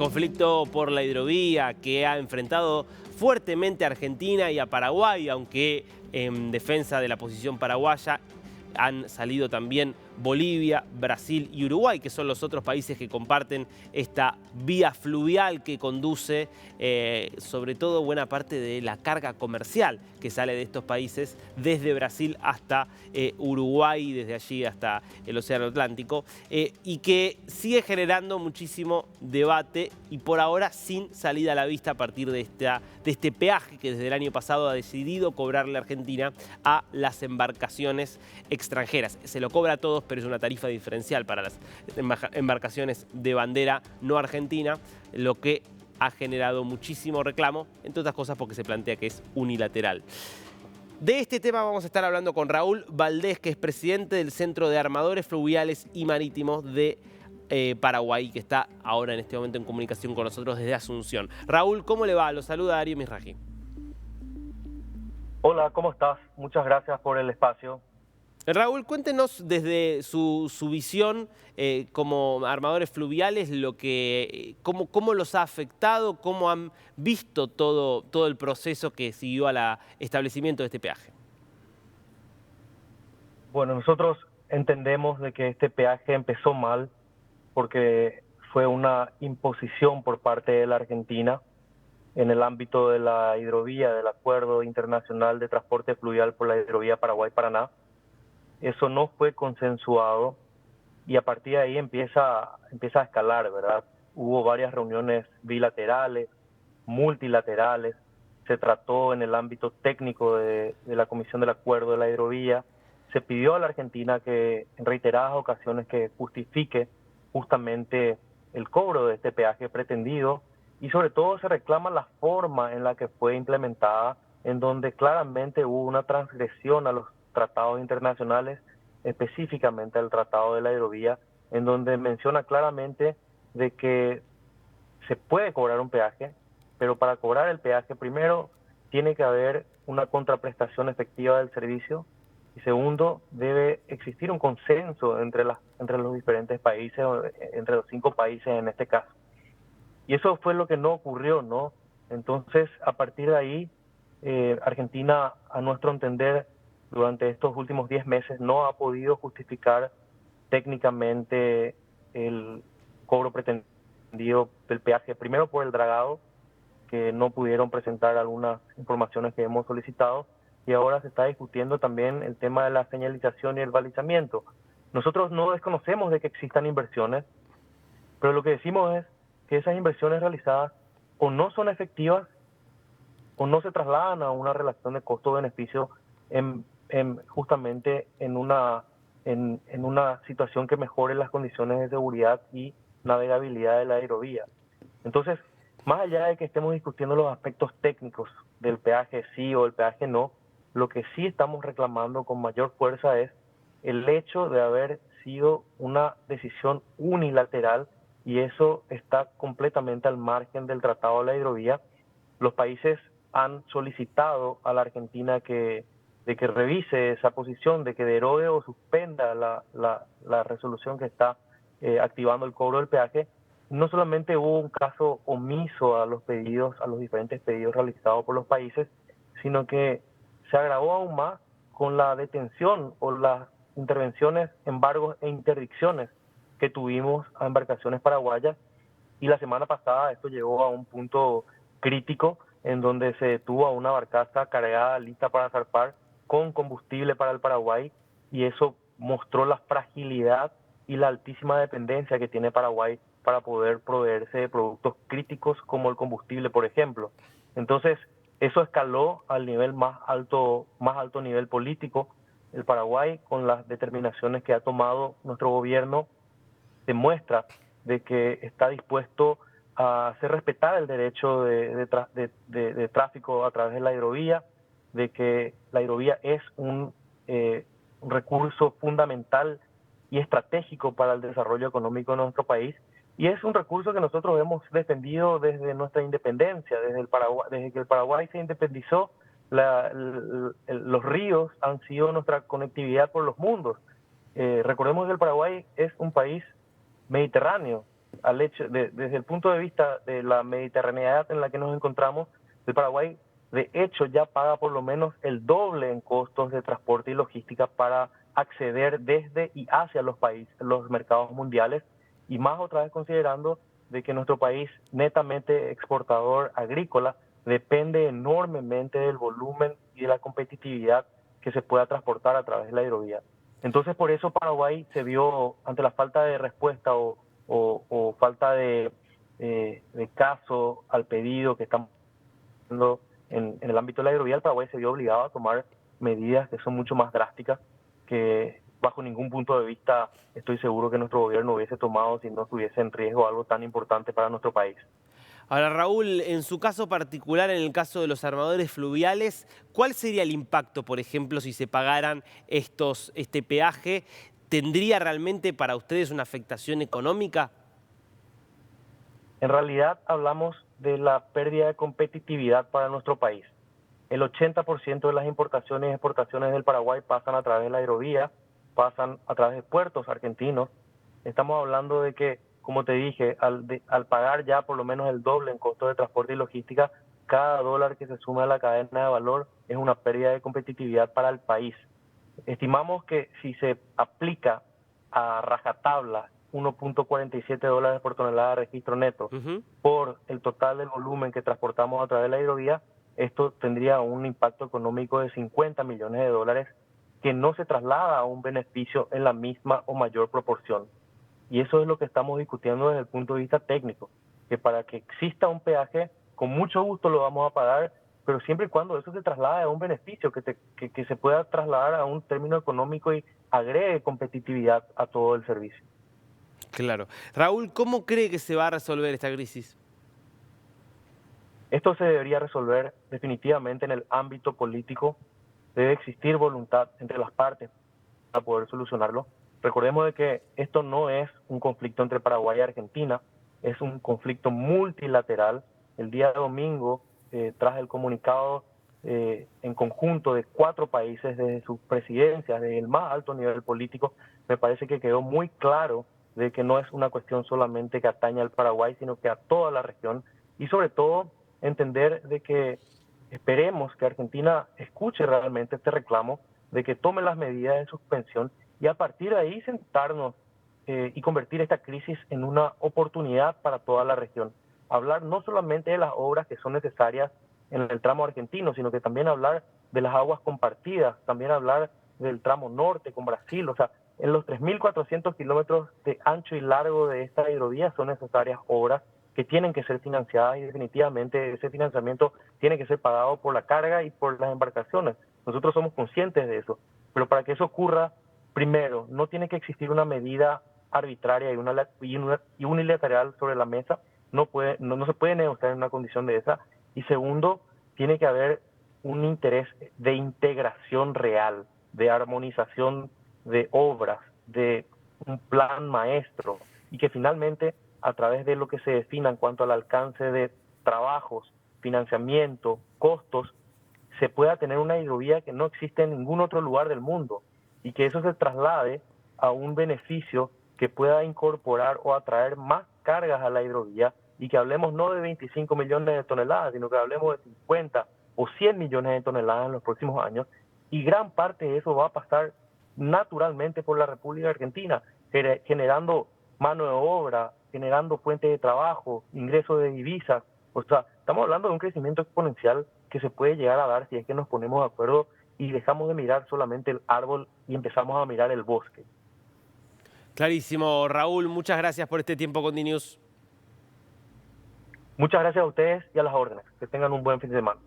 conflicto por la hidrovía que ha enfrentado fuertemente a Argentina y a Paraguay, aunque en defensa de la posición paraguaya han salido también Bolivia, Brasil y Uruguay, que son los otros países que comparten esta vía fluvial que conduce sobre todo buena parte de la carga comercial que sale de estos países desde Brasil hasta Uruguay y desde allí hasta el Océano Atlántico, y que sigue generando muchísimo debate y por ahora sin salida a la vista a partir de este peaje que desde el año pasado ha decidido cobrarle a Argentina a las embarcaciones extranjeras. Se lo cobra a todos, pero es una tarifa diferencial para las embarcaciones de bandera no argentina, lo que ha generado muchísimo reclamo, entre otras cosas porque se plantea que es unilateral. De este tema vamos a estar hablando con Raúl Valdés, que es presidente del Centro de Armadores Fluviales y Marítimos de Paraguay, que está ahora en este momento en comunicación con nosotros desde Asunción. Raúl, ¿cómo le va? Lo saluda Darío Misraji. Hola, ¿cómo estás? Muchas gracias por el espacio. Raúl, cuéntenos desde su visión como armadores fluviales cómo los ha afectado, cómo han visto todo el proceso que siguió al establecimiento de este peaje. Bueno, nosotros entendemos de que este peaje empezó mal porque fue una imposición por parte de la Argentina en el ámbito de la hidrovía, del Acuerdo Internacional de Transporte Fluvial por la Hidrovía Paraguay-Paraná. Eso no fue consensuado y a partir de ahí empieza a escalar, ¿verdad? Hubo varias reuniones bilaterales, multilaterales, se trató en el ámbito técnico de la Comisión del Acuerdo de la Hidrovía, se pidió a la Argentina que en reiteradas ocasiones que justifique justamente el cobro de este peaje pretendido y sobre todo se reclama la forma en la que fue implementada, en donde claramente hubo una transgresión a los tratados internacionales, específicamente al Tratado de la Hidrovía, en donde menciona claramente de que se puede cobrar un peaje, pero para cobrar el peaje primero tiene que haber una contraprestación efectiva del servicio y segundo debe existir un consenso entre los diferentes países, entre los 5 países en este caso. Y eso fue lo que no ocurrió, ¿no? Entonces, a partir de ahí, Argentina, a nuestro entender, durante estos últimos 10 meses no ha podido justificar técnicamente el cobro pretendido del peaje, primero por el dragado, que no pudieron presentar algunas informaciones que hemos solicitado, y ahora se está discutiendo también el tema de la señalización y el balizamiento. Nosotros no desconocemos de que existan inversiones, pero lo que decimos es que esas inversiones realizadas o no son efectivas o no se trasladan a una relación de costo-beneficio justamente en una situación que mejore las condiciones de seguridad y navegabilidad de la aerovía. Entonces, más allá de que estemos discutiendo los aspectos técnicos del peaje sí o el peaje no, lo que sí estamos reclamando con mayor fuerza es el hecho de haber sido una decisión unilateral y eso está completamente al margen del Tratado de la Hidrovía. Los países han solicitado a la Argentina de que revise esa posición, de que derogue o suspenda la resolución que está activando el cobro del peaje. No solamente hubo un caso omiso a los diferentes pedidos realizados por los países, sino que se agravó aún más con la detención o las intervenciones, embargos e interdicciones que tuvimos a embarcaciones paraguayas. Y la semana pasada esto llegó a un punto crítico en donde se detuvo a una barcaza cargada lista para zarpar con combustible para el Paraguay, y eso mostró la fragilidad y la altísima dependencia que tiene Paraguay para poder proveerse de productos críticos como el combustible, por ejemplo. Entonces, eso escaló al nivel más alto nivel político. El Paraguay, con las determinaciones que ha tomado nuestro gobierno, demuestra de que está dispuesto a hacer respetar el derecho de tráfico a través de la hidrovía, de que la hidrovía es un recurso fundamental y estratégico para el desarrollo económico de nuestro país, y es un recurso que nosotros hemos defendido desde nuestra independencia, desde que el Paraguay se independizó. Los ríos han sido nuestra conectividad por los mundos. Recordemos que el Paraguay es un país mediterráneo, desde el punto de vista de la mediterraneidad en la que nos encontramos, el Paraguay de hecho ya paga por lo menos el doble en costos de transporte y logística para acceder desde y hacia los países, los mercados mundiales, y más otra vez considerando de que nuestro país netamente exportador agrícola depende enormemente del volumen y de la competitividad que se pueda transportar a través de la hidrovía. Entonces, por eso Paraguay se vio ante la falta de respuesta o falta de caso al pedido que estamos haciendo en el ámbito de la hidrovía. El Paraguay se vio obligado a tomar medidas que son mucho más drásticas, que bajo ningún punto de vista estoy seguro que nuestro gobierno hubiese tomado si no estuviese en riesgo algo tan importante para nuestro país. Ahora, Raúl, en su caso particular, en el caso de los armadores fluviales, ¿cuál sería el impacto, por ejemplo, si se pagaran este peaje? ¿Tendría realmente para ustedes una afectación económica? En realidad hablamos de la pérdida de competitividad para nuestro país. El 80% de las importaciones y exportaciones del Paraguay pasan a través de la hidrovía, pasan a través de puertos argentinos. Estamos hablando de que, como te dije, al pagar ya por lo menos el doble en costos de transporte y logística, cada dólar que se suma a la cadena de valor es una pérdida de competitividad para el país. Estimamos que si se aplica a rajatabla 1.47 dólares por tonelada de registro neto por el total del volumen que transportamos a través de la hidrovía, esto tendría un impacto económico de 50 millones de dólares que no se traslada a un beneficio en la misma o mayor proporción. Y eso es lo que estamos discutiendo desde el punto de vista técnico, que para que exista un peaje, con mucho gusto lo vamos a pagar, pero siempre y cuando eso se traslade a un beneficio, que se pueda trasladar a un término económico y agregue competitividad a todo el servicio. Claro. Raúl, ¿cómo cree que se va a resolver esta crisis? Esto se debería resolver definitivamente en el ámbito político. Debe existir voluntad entre las partes para poder solucionarlo. Recordemos de que esto no es un conflicto entre Paraguay y Argentina, es un conflicto multilateral. El día domingo, tras el comunicado en conjunto de 4 países desde sus presidencias, desde el más alto nivel político, me parece que quedó muy claro de que no es una cuestión solamente que atañe al Paraguay, sino que a toda la región, y sobre todo entender de que esperemos que Argentina escuche realmente este reclamo, de que tome las medidas de suspensión y a partir de ahí sentarnos y convertir esta crisis en una oportunidad para toda la región. Hablar no solamente de las obras que son necesarias en el tramo argentino, sino que también hablar de las aguas compartidas, también hablar del tramo norte con Brasil. O sea, en los 3.400 kilómetros de ancho y largo de esta hidrovía son necesarias obras que tienen que ser financiadas y definitivamente ese financiamiento tiene que ser pagado por la carga y por las embarcaciones. Nosotros somos conscientes de eso, pero para que eso ocurra, primero, no tiene que existir una medida arbitraria y unilateral sobre la mesa, no se puede negociar en una condición de esa, y segundo, tiene que haber un interés de integración real, de armonización de obras, de un plan maestro, y que finalmente a través de lo que se defina en cuanto al alcance de trabajos, financiamiento, costos, se pueda tener una hidrovía que no existe en ningún otro lugar del mundo y que eso se traslade a un beneficio que pueda incorporar o atraer más cargas a la hidrovía y que hablemos no de 25 millones de toneladas, sino que hablemos de 50 o 100 millones de toneladas en los próximos años, y gran parte de eso va a pasar naturalmente por la República Argentina, generando mano de obra, generando fuentes de trabajo, ingresos de divisas. O sea, estamos hablando de un crecimiento exponencial que se puede llegar a dar si es que nos ponemos de acuerdo y dejamos de mirar solamente el árbol y empezamos a mirar el bosque. Clarísimo, Raúl, muchas gracias por este tiempo con DNews. Muchas gracias a ustedes y a las órdenes. Que tengan un buen fin de semana.